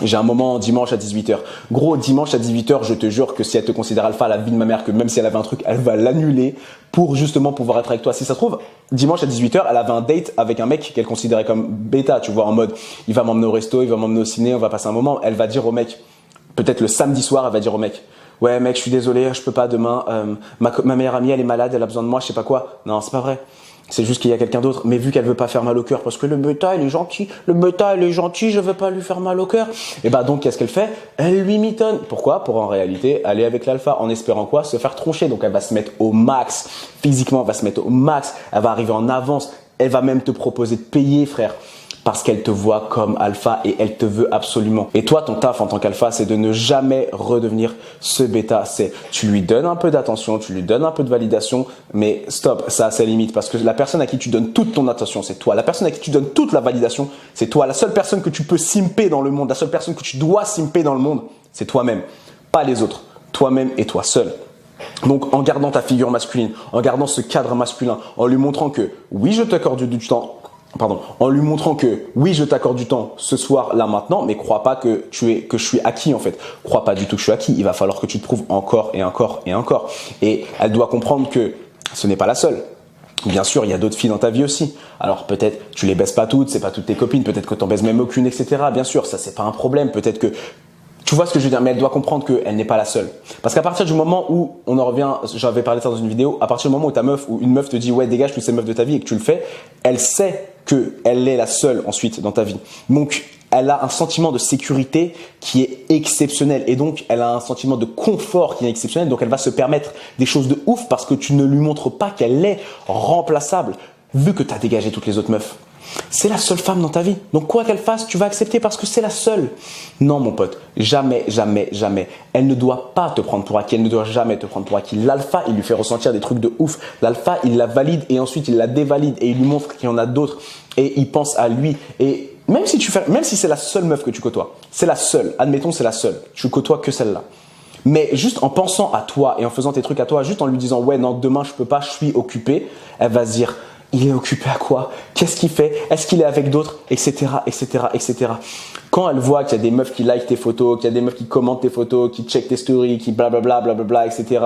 J'ai un moment dimanche à 18h. Gros, dimanche à 18h, je te jure que si elle te considère alpha, la vie de ma mère, que même si elle avait un truc, elle va l'annuler pour justement pouvoir être avec toi. Si ça se trouve, dimanche à 18h, elle avait un date avec un mec qu'elle considérait comme bêta, tu vois, en mode, il va m'emmener au resto, il va m'emmener au ciné, on va passer un moment. Elle va dire au mec, peut-être le samedi soir, elle va dire au mec, ouais mec, je suis désolé, je peux pas demain, ma meilleure amie, elle est malade, elle a besoin de moi, je sais pas quoi. Non, c'est pas vrai. C'est juste qu'il y a quelqu'un d'autre, mais vu qu'elle veut pas faire mal au cœur, parce que le bêta il est gentil, je veux pas lui faire mal au cœur. Et bah donc qu'est-ce qu'elle fait? Elle lui mitonne. Pourquoi? Pour en réalité aller avec l'alpha, en espérant quoi? Se faire troncher. Donc elle va se mettre au max, physiquement elle va se mettre au max, elle va arriver en avance, elle va même te proposer de payer frère. Parce qu'elle te voit comme alpha et elle te veut absolument. Et toi, ton taf en tant qu'alpha, c'est de ne jamais redevenir ce bêta. C'est, tu lui donnes un peu d'attention, tu lui donnes un peu de validation, mais stop, ça a ses limites. Parce que la personne à qui tu donnes toute ton attention, c'est toi. La personne à qui tu donnes toute la validation, c'est toi. La seule personne que tu peux simper dans le monde, la seule personne que tu dois simper dans le monde, c'est toi-même. Pas les autres. Toi-même et toi seul. Donc en gardant ta figure masculine, en gardant ce cadre masculin, en lui montrant que oui, je t'accorde du temps. En lui montrant que oui, je t'accorde du temps ce soir, là, maintenant, mais crois pas que je suis acquis en fait. Crois pas du tout que je suis acquis. Il va falloir que tu te prouves encore et encore et encore. Et elle doit comprendre que ce n'est pas la seule. Bien sûr, il y a d'autres filles dans ta vie aussi. Alors peut-être tu les baises pas toutes, c'est pas toutes tes copines, peut-être que t'en baises même aucune, etc. Bien sûr, ça c'est pas un problème. Peut-être que tu vois ce que je veux dire, mais elle doit comprendre qu'elle n'est pas la seule. Parce qu'à partir du moment où, on en revient, j'avais parlé de ça dans une vidéo, à partir du moment où ta meuf ou une meuf te dit ouais dégage toutes ces meufs de ta vie et que tu le fais, elle sait qu'elle est la seule ensuite dans ta vie. Donc elle a un sentiment de sécurité qui est exceptionnel et donc elle a un sentiment de confort qui est exceptionnel. Donc elle va se permettre des choses de ouf parce que tu ne lui montres pas qu'elle est remplaçable vu que tu as dégagé toutes les autres meufs. C'est la seule femme dans ta vie. Donc quoi qu'elle fasse, tu vas accepter parce que c'est la seule. Non mon pote, jamais, jamais, jamais. Elle ne doit pas te prendre pour acquis, elle ne doit jamais te prendre pour acquis. L'alpha, il lui fait ressentir des trucs de ouf. L'alpha, il la valide et ensuite il la dévalide et il lui montre qu'il y en a d'autres et il pense à lui. Et même si c'est la seule meuf que tu côtoies, c'est la seule, admettons c'est la seule, tu côtoies que celle-là. Mais juste en pensant à toi et en faisant tes trucs à toi, juste en lui disant ouais non demain je peux pas, je suis occupé, elle va se dire il est occupé à quoi? Qu'est-ce qu'il fait? Est-ce qu'il est avec d'autres? Etc, etc, etc. Quand elle voit qu'il y a des meufs qui like tes photos, qu'il y a des meufs qui commentent tes photos, qui check tes stories, qui blablabla, blablabla, etc.,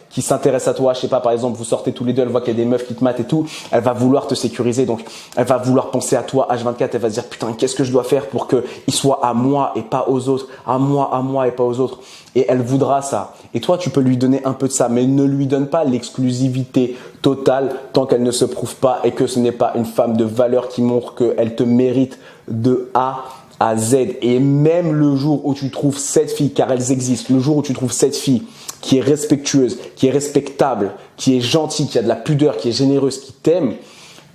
qui s'intéressent à toi, je sais pas, par exemple, vous sortez tous les deux, elle voit qu'il y a des meufs qui te matent et tout, elle va vouloir te sécuriser, donc elle va vouloir penser à toi H24, elle va se dire putain, qu'est-ce que je dois faire pour qu'il soit à moi et pas aux autres, à moi et pas aux autres. Et elle voudra ça. Et toi, tu peux lui donner un peu de ça, mais ne lui donne pas l'exclusivité totale tant qu'elle ne se prouve pas et que ce n'est pas une femme de valeur qui montre qu'elle te mérite de A à Z. Et même le jour où tu trouves cette fille, car elles existent, le jour où tu trouves cette fille qui est respectueuse, qui est respectable, qui est gentille, qui a de la pudeur, qui est généreuse, qui t'aime,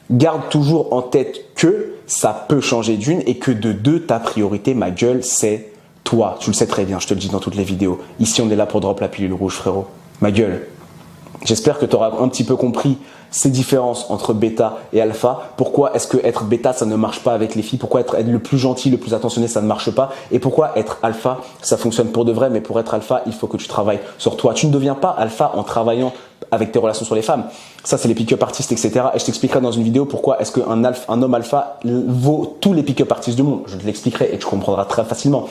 garde toujours en tête que ça peut changer d'une et que de deux, ta priorité, ma gueule, c'est toi. Tu le sais très bien, je te le dis dans toutes les vidéos. Ici, on est là pour drop la pilule rouge, frérot. Ma gueule. J'espère que tu auras un petit peu compris ces différences entre bêta et alpha. Pourquoi est-ce que être bêta, ça ne marche pas avec les filles? Pourquoi être le plus gentil, le plus attentionné, ça ne marche pas? Et pourquoi être alpha, ça fonctionne pour de vrai? Mais pour être alpha, il faut que tu travailles sur toi. Tu ne deviens pas alpha en travaillant avec tes relations sur les femmes. Ça, c'est les pick-up artistes, etc. Et je t'expliquerai dans une vidéo pourquoi est-ce qu'un homme alpha vaut tous les pick-up artistes du monde. Je te l'expliquerai et tu comprendras très facilement.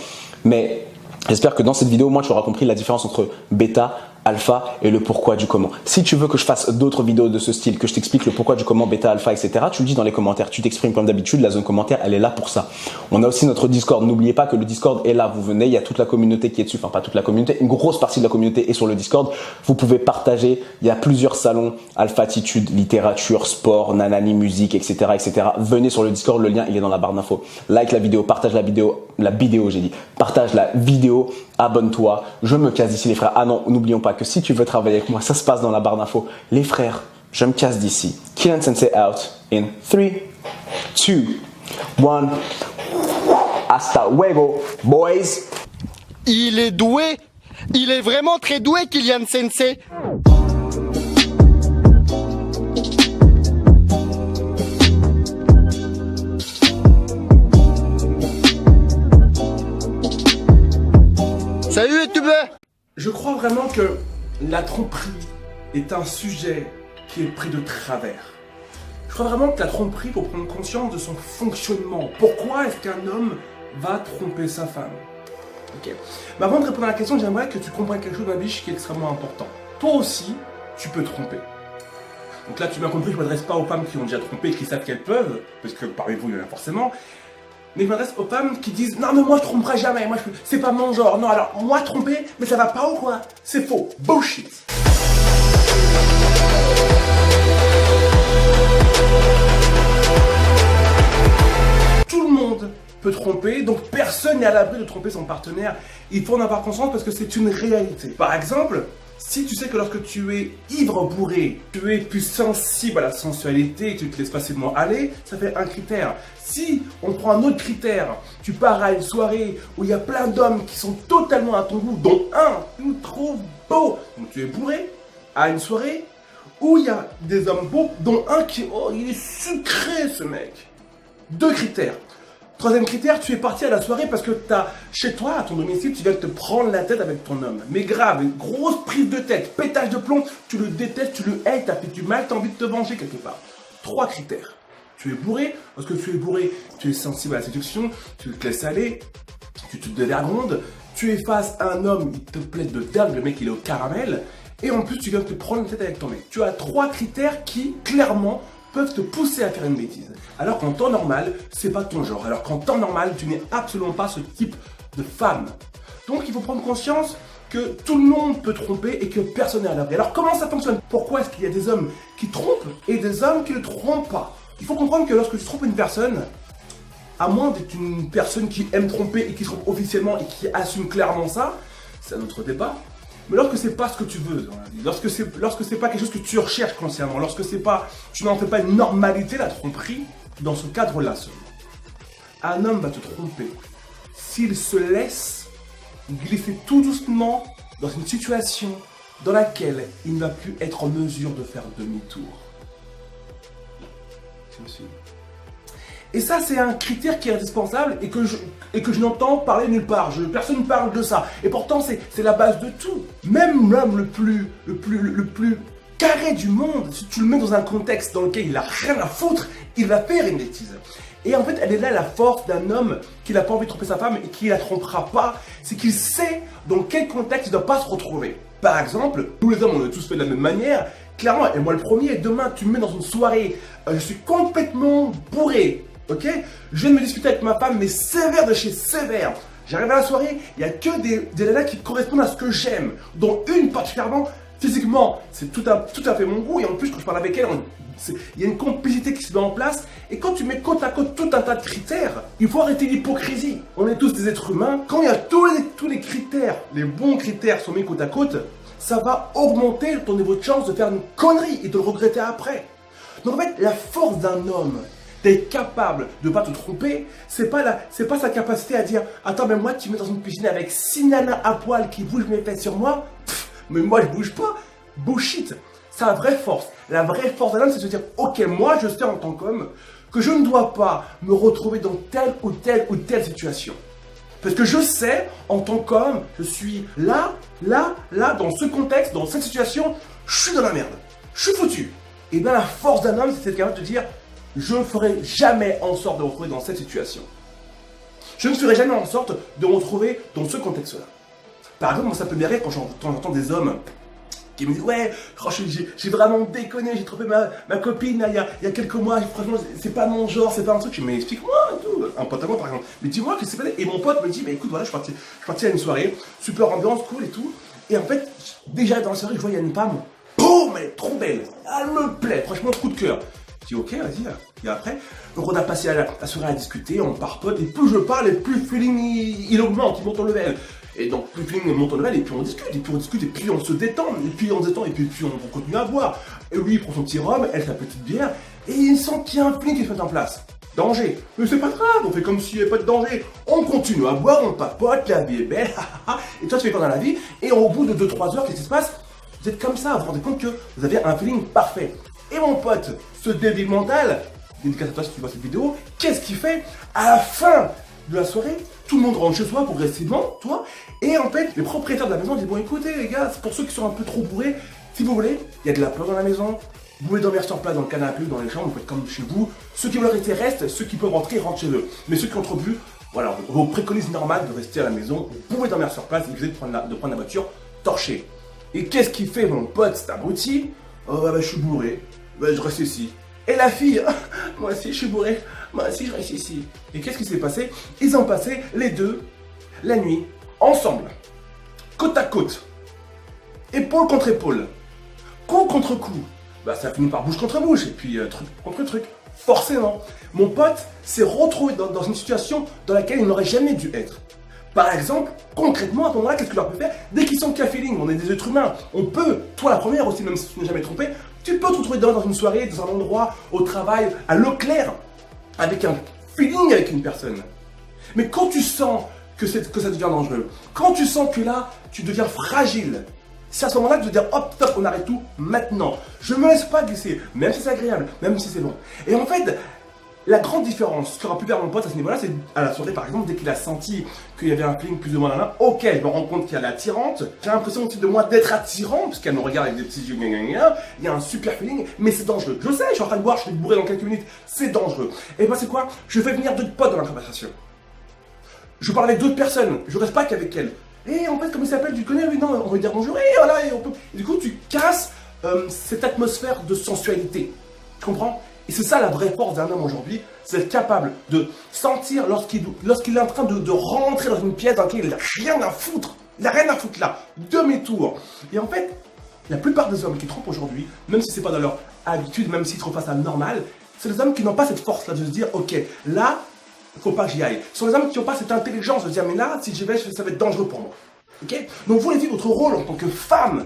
Mais j'espère que dans cette vidéo, moi, tu auras compris la différence entre bêta, alpha et le pourquoi du comment. Si tu veux que je fasse d'autres vidéos de ce style, que je t'explique le pourquoi du comment, bêta, alpha, etc., tu le dis dans les commentaires. Tu t'exprimes comme d'habitude. La zone commentaire, elle est là pour ça. On a aussi notre Discord. N'oubliez pas que le Discord est là. Vous venez, il y a toute la communauté qui est dessus. Enfin, pas toute la communauté. Une grosse partie de la communauté est sur le Discord. Vous pouvez partager. Il y a plusieurs salons. Alphatitude, littérature, sport, nanani, musique, etc., etc. Venez sur le Discord. Le lien, il est dans la barre d'infos. Like la vidéo, partage la vidéo, j'ai dit. Partage la vidéo. Abonne-toi. Je me casse d'ici, les frères. Ah non, n'oublions pas que si tu veux travailler avec moi, ça se passe dans la barre d'infos. Les frères, je me casse d'ici. Killian Sensei out in 3, 2, 1. Hasta luego, boys. Il est doué. Il est vraiment très doué, Killian Sensei. Salut YouTube. Je crois vraiment que la tromperie est un sujet qui est pris de travers. Je crois vraiment que la tromperie, il faut prendre conscience de son fonctionnement. Pourquoi est-ce qu'un homme va tromper sa femme? Ok. Mais avant de répondre à la question, j'aimerais que tu comprennes quelque chose, ma biche, qui est extrêmement important. Toi aussi, tu peux tromper. Donc là, tu m'as compris, je ne m'adresse pas aux femmes qui ont déjà trompé, qui savent qu'elles peuvent, parce que parmi vous, il y en a forcément. Mais je m'adresse aux femmes qui disent « Non mais moi je tromperai jamais, moi c'est pas mon genre, non alors moi tromper, mais ça va pas ou quoi ?» C'est faux, bullshit. Tout le monde peut tromper, donc personne n'est à l'abri de tromper son partenaire. Il faut en avoir conscience parce que c'est une réalité. Par exemple, si tu sais que lorsque tu es ivre bourré, tu es plus sensible à la sensualité et que tu te laisses facilement aller, ça fait un critère. Si on prend un autre critère, tu pars à une soirée où il y a plein d'hommes qui sont totalement à ton goût, dont un tu trouves beau, donc tu es bourré, à une soirée où il y a des hommes beaux, dont un qui, oh il est sucré ce mec. 2 critères. Troisième critère, tu es parti à la soirée parce que chez toi, à ton domicile, tu viens de te prendre la tête avec ton homme. Mais grave, une grosse prise de tête, pétage de plomb, tu le détestes, tu le hais, t'as fait du mal, t'as envie de te venger quelque part. 3 critères. Tu es bourré, parce que tu es bourré, tu es sensible à la séduction, tu te laisses aller, tu te dévergondes, tu es face à un homme, il te plaît de dingue, le mec il est au caramel, et en plus tu viens de te prendre la tête avec ton mec. Tu as 3 critères qui, clairement, peuvent te pousser à faire une bêtise. Alors qu'en temps normal, c'est pas ton genre. Alors qu'en temps normal, tu n'es absolument pas ce type de femme. Donc il faut prendre conscience que tout le monde peut tromper et que personne n'est à l'abri. Alors comment ça fonctionne? Pourquoi est-ce qu'il y a des hommes qui trompent et des hommes qui ne trompent pas? Il faut comprendre que lorsque tu trompes une personne, à moins d'être une personne qui aime tromper et qui trompe officiellement et qui assume clairement ça, c'est un autre débat. Mais lorsque c'est pas ce que tu veux dans la vie, lorsque c'est pas quelque chose que tu recherches consciemment, lorsque c'est pas, tu n'en fais pas une normalité, la tromperie, dans ce cadre-là seulement. Un homme va te tromper s'il se laisse glisser tout doucement dans une situation dans laquelle il ne va plus être en mesure de faire demi-tour. Tu me suis? Et ça, c'est un critère qui est indispensable et que je n'entends parler nulle part. Personne ne parle de ça. Et pourtant, c'est la base de tout. Même l'homme le plus carré du monde, si tu le mets dans un contexte dans lequel il n'a rien à foutre, il va faire une bêtise. Et en fait, elle est là la force d'un homme qui n'a pas envie de tromper sa femme et qui ne la trompera pas. C'est qu'il sait dans quel contexte il ne doit pas se retrouver. Par exemple, nous les hommes, on est tous fait de la même manière. Clairement, et moi le premier, demain, tu me mets dans une soirée, je suis complètement bourré. Ok, je viens de me disputer avec ma femme, mais sévère de chez sévère. J'arrive à la soirée, il n'y a que des nanas qui correspondent à ce que j'aime, dont une particulièrement, physiquement, c'est tout à fait mon goût, et en plus quand je parle avec elle, il y a une complicité qui se met en place, et quand tu mets côte à côte tout un tas de critères, il faut arrêter l'hypocrisie. On est tous des êtres humains, quand il y a tous les critères, les bons critères sont mis côte à côte, ça va augmenter ton niveau de chance de faire une connerie et de le regretter après. Donc en fait, la force d'un homme, d'être capable de ne pas te tromper, c'est pas sa capacité à dire « Attends, mais moi, tu me mets dans une piscine avec 6 nanas à poil qui bougent mes fesses sur moi, mais moi, je bouge pas. » Bullshit. Sa vraie force. La vraie force d'un homme, c'est de se dire « Ok, moi, je sais en tant qu'homme que je ne dois pas me retrouver dans telle ou telle situation. Parce que je sais, en tant qu'homme, je suis là, dans ce contexte, dans cette situation, je suis dans la merde. Je suis foutu. » Et bien, la force d'un homme, c'est d'être capable de dire « Je ne ferai jamais en sorte de me retrouver dans cette situation. Je ne ferai jamais en sorte de me retrouver dans ce contexte-là. » Par exemple, moi ça peut m'arriver quand j'entends des hommes qui me dit ouais, franchement j'ai vraiment déconné, j'ai trompé ma copine là, il y a quelques mois, franchement c'est pas mon genre, c'est pas un truc, je me explique-moi et tout, un pote à moi par exemple, mais dis-moi qu'est-ce qui s'est passé, et mon pote me dit, bah écoute voilà, je suis parti à une soirée, super ambiance, cool et tout, et en fait, déjà dans la soirée, je vois il y a une femme, boum, elle est trop belle, elle me plaît, franchement coup de cœur. Je dis ok, vas-y là. Et après, donc on a passé la soirée à discuter, on parpote, et plus je parle, et plus le feeling il augmente, il monte en level. Et donc plus le feeling monte en level, et puis on discute, et puis on se détend, et puis on continue à boire. Et lui il prend son petit rhum, elle sa petite bière, et il sent qu'il y a un feeling qui se met en place. Danger. Mais c'est pas grave, on fait comme s'il n'y avait pas de danger. On continue à boire, on papote, la vie est belle, et toi tu fais quoi dans la vie, et au bout de 2-3 heures, qu'est-ce qui se passe? Vous êtes comme ça, vous vous rendez compte que vous avez un feeling parfait. Et mon pote, ce débile mental, dédicace à toi si tu vois cette vidéo, qu'est-ce qu'il fait? À la fin de la soirée, tout le monde rentre chez soi progressivement, toi, et en fait, les propriétaires de la maison disent, bon écoutez les gars, c'est pour ceux qui sont un peu trop bourrés, si vous voulez, il y a de la place dans la maison, vous pouvez dormir sur place dans le canapé ou dans les chambres, vous faites comme chez vous, ceux qui veulent rester restent, ceux qui peuvent rentrer rentrent chez eux, mais ceux qui ont trop bu, voilà, on vous préconise normal de rester à la maison, vous pouvez dormir sur place, évitez de prendre la voiture torchée. Et qu'est-ce qu'il fait mon pote, c'est abruti? Oh bah je suis bourré, bah je reste ici. Et la fille, moi aussi je suis bourré, moi aussi je reste ici. Et qu'est-ce qui s'est passé? Ils ont passé les deux, la nuit, ensemble, côte à côte, épaule contre épaule, coup contre coup. Bah ça finit par bouche contre bouche, et puis truc contre truc. Forcément, mon pote s'est retrouvé dans une situation dans laquelle il n'aurait jamais dû être. Par exemple, concrètement, à ce moment-là, qu'est-ce que leur peut faire? Dès qu'ils sentent qu'il y a feeling, on est des êtres humains, on peut, toi la première aussi, même si tu n'es jamais trompé, tu peux te retrouver dans une soirée, dans un endroit, au travail, à Leclerc, avec un feeling avec une personne. Mais quand tu sens que ça devient dangereux, quand tu sens que là, tu deviens fragile, c'est à ce moment-là que tu te dis hop, stop, on arrête tout maintenant. Je ne me laisse pas glisser, même si c'est agréable, même si c'est bon. Et en fait, la grande différence qu'aura pu faire mon pote à ce niveau-là, c'est à la soirée par exemple, dès qu'il a senti qu'il y avait un feeling plus ou moins là, ok, je me rends compte qu'il y a l'attirante, j'ai l'impression aussi de moi d'être attirant, parce qu'elle me regarde avec des petits yeux, il y a un super feeling, mais c'est dangereux. Je sais, je suis en train de boire, je vais bourrer dans quelques minutes, c'est dangereux. Et ben c'est quoi? Je fais venir d'autres potes dans la conversation. Je parle avec d'autres personnes, je reste pas qu'avec elles. Et en fait, comment il s'appelle? Tu connais? Oui, non, on va lui dire bonjour, et voilà, et on peut. Et du coup, tu casses cette atmosphère de sensualité. Tu comprends? Et c'est ça la vraie force d'un homme aujourd'hui, c'est être capable de sentir lorsqu'il est en train de rentrer dans une pièce dans laquelle il n'a rien à foutre. Il n'a rien à foutre là, demi-tour. Et en fait, la plupart des hommes qui trompent aujourd'hui, même si c'est pas dans leur habitude, même s'ils trouvent pas ça normal, c'est les hommes qui n'ont pas cette force-là de se dire, ok, là, il faut pas que j'y aille. Ce sont les hommes qui n'ont pas cette intelligence de se dire, mais là, si j'y vais, ça va être dangereux pour moi. Ok? Donc vous les dites, votre rôle en tant que femme,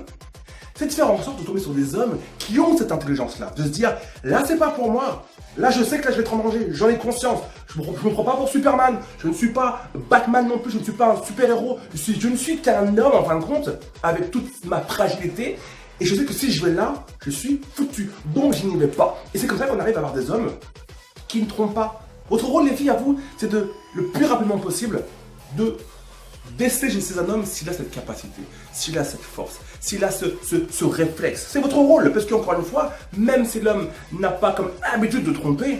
c'est de faire en sorte de tomber sur des hommes qui ont cette intelligence-là, de se dire, là c'est pas pour moi, là je sais que là je vais être en danger, j'en ai conscience, je me prends pas pour Superman, je ne suis pas Batman non plus, je ne suis pas un super-héros, je ne suis qu'un homme en fin de compte, avec toute ma fragilité, et je sais que si je vais là, je suis foutu, donc je n'y vais pas. Et c'est comme ça qu'on arrive à avoir des hommes qui ne trompent pas. Votre rôle les filles à vous, c'est de, le plus rapidement possible, de déceler chez un homme s'il a cette capacité, s'il a cette force, s'il a ce réflexe. C'est votre rôle, parce qu'encore une fois, même si l'homme n'a pas comme habitude de tromper,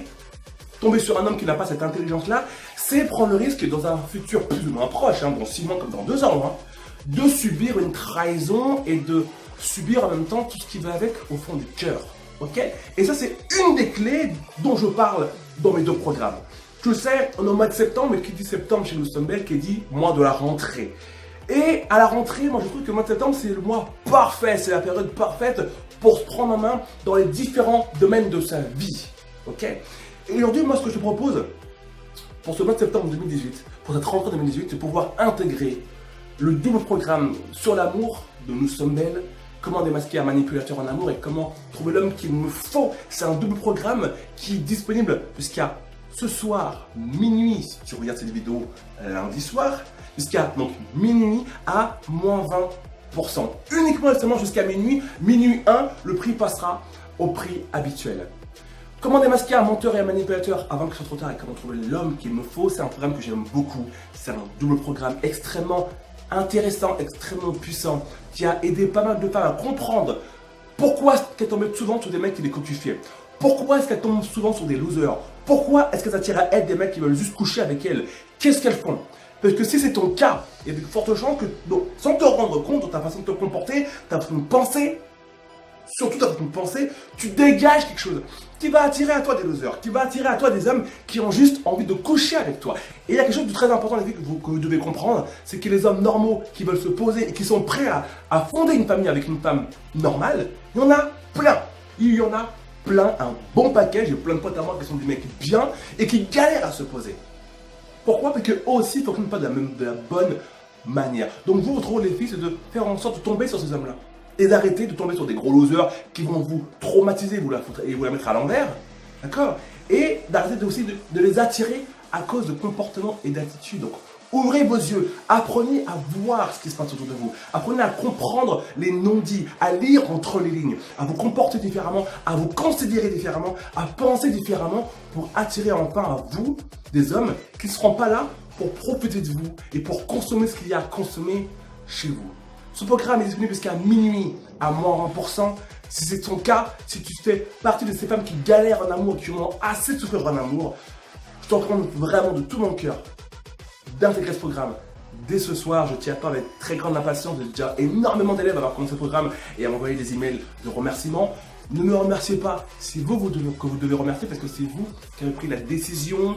tomber sur un homme qui n'a pas cette intelligence-là, c'est prendre le risque dans un futur plus ou moins proche, dans 6 mois comme dans 2 ans, de subir une trahison et de subir en même temps tout ce qui va avec au fond du cœur. Ok? Et ça, c'est une des clés dont je parle dans mes 2 programmes. Je sais, on est au mois de septembre, mais qui dit septembre chez nous sommes belles, qui dit mois de la rentrée. Et à la rentrée, moi je trouve que le mois de septembre, c'est le mois parfait, c'est la période parfaite pour se prendre en main dans les différents domaines de sa vie. Ok? Et aujourd'hui, moi ce que je te propose, pour ce mois de septembre 2018, pour cette rentrée 2018, c'est pouvoir intégrer le double programme sur l'amour de Nous sommes belles, comment démasquer un manipulateur en amour et comment trouver l'homme qu'il me faut. C'est un double programme qui est disponible jusqu'à ce soir, minuit, si tu regardes cette vidéo lundi soir, jusqu'à donc minuit à moins 20%. Uniquement et seulement jusqu'à minuit, minuit 1, le prix passera au prix habituel. Comment démasquer un menteur et un manipulateur avant que ce soit trop tard et comment trouver l'homme qu'il me faut, c'est un programme que j'aime beaucoup. C'est un double programme extrêmement intéressant, extrêmement puissant, qui a aidé pas mal de femmes à comprendre pourquoi qu'elles tombent souvent sur des mecs qui les cotufiaient. Pourquoi est-ce qu'elles tombent souvent sur des losers? Pourquoi est-ce qu'elles attirent à elles des mecs qui veulent juste coucher avec elles? Qu'est-ce qu'elles font? Parce que si c'est ton cas, il y a de fortes chances que, donc, sans te rendre compte de ta façon de te comporter, ta façon de penser, surtout ta façon de penser, tu dégages quelque chose qui va attirer à toi des losers, qui va attirer à toi des hommes qui ont juste envie de coucher avec toi. Et il y a quelque chose de très important les filles, que vous devez comprendre, c'est que les hommes normaux qui veulent se poser et qui sont prêts à fonder une famille avec une femme normale, il y en a plein. Il y en a plein, un bon paquet. J'ai plein de potes à moi qui sont des mecs bien et qui galèrent à se poser. Pourquoi? Parce qu'eux aussi ne fonctionnent pas de la bonne manière. Donc vous, votre rôle les filles, c'est de faire en sorte de tomber sur ces hommes-là. Et d'arrêter de tomber sur des gros losers qui vont vous traumatiser et vous la mettre à l'envers. D'accord? Et d'arrêter aussi de les attirer à cause de comportements et d'attitudes. Donc ouvrez vos yeux, apprenez à voir ce qui se passe autour de vous, apprenez à comprendre les non-dits, à lire entre les lignes, à vous comporter différemment, à vous considérer différemment, à penser différemment pour attirer enfin à vous des hommes qui ne seront pas là pour profiter de vous et pour consommer ce qu'il y a à consommer chez vous. Ce programme est disponible jusqu'à minuit à moins 20%. Si c'est ton cas, si tu fais partie de ces femmes qui galèrent en amour, qui ont assez souffert en amour, je t'en recommande vraiment de tout mon cœur d'intégrer ce programme. Dès ce soir, je t'y attends avec très grande impatience. J'ai déjà énormément d'élèves à avoir commencé ce programme et à m'envoyer des emails de remerciements. Ne me remerciez pas, c'est vous que vous devez remercier parce que c'est vous qui avez pris la décision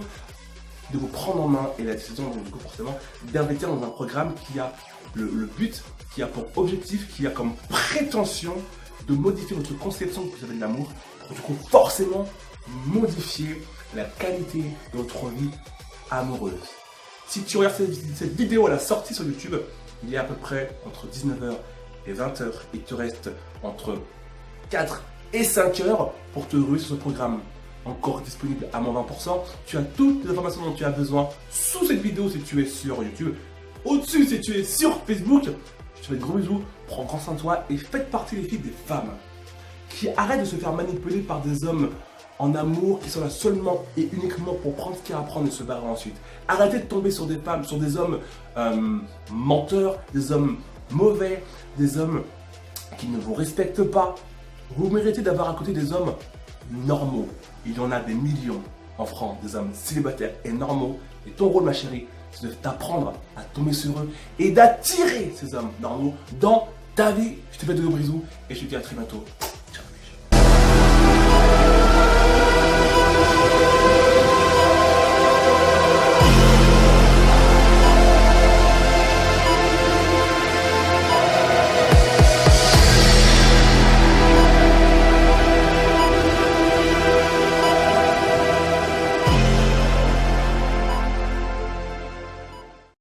de vous prendre en main et la décision du coup forcément d'investir dans un programme qui a le but, qui a pour objectif, qui a comme prétention de modifier votre conception que vous avez de l'amour pour du coup forcément modifier la qualité de votre vie amoureuse. Si tu regardes cette vidéo à la sortie sur YouTube, il y a à peu près entre 19h et 20h. Il te reste entre 4 et 5 heures pour te ruer sur ce programme encore disponible à moins 20%. Tu as toutes les informations dont tu as besoin sous cette vidéo si tu es sur YouTube. Au-dessus si tu es sur Facebook. Je te fais de gros bisous, prends grand soin de toi et faites partie des filles des femmes qui arrêtent de se faire manipuler par des hommes en amour qui sont là seulement et uniquement pour prendre ce qu'il y a à prendre et se barrer ensuite. Arrêtez de tomber sur des femmes, sur des hommes menteurs, des hommes mauvais, des hommes qui ne vous respectent pas. Vous méritez d'avoir à côté des hommes normaux. Il y en a des millions en France, des hommes célibataires et normaux. Et ton rôle, ma chérie, c'est de t'apprendre à tomber sur eux et d'attirer ces hommes normaux dans ta vie. Je te fais de gros bisous et je te dis à très bientôt.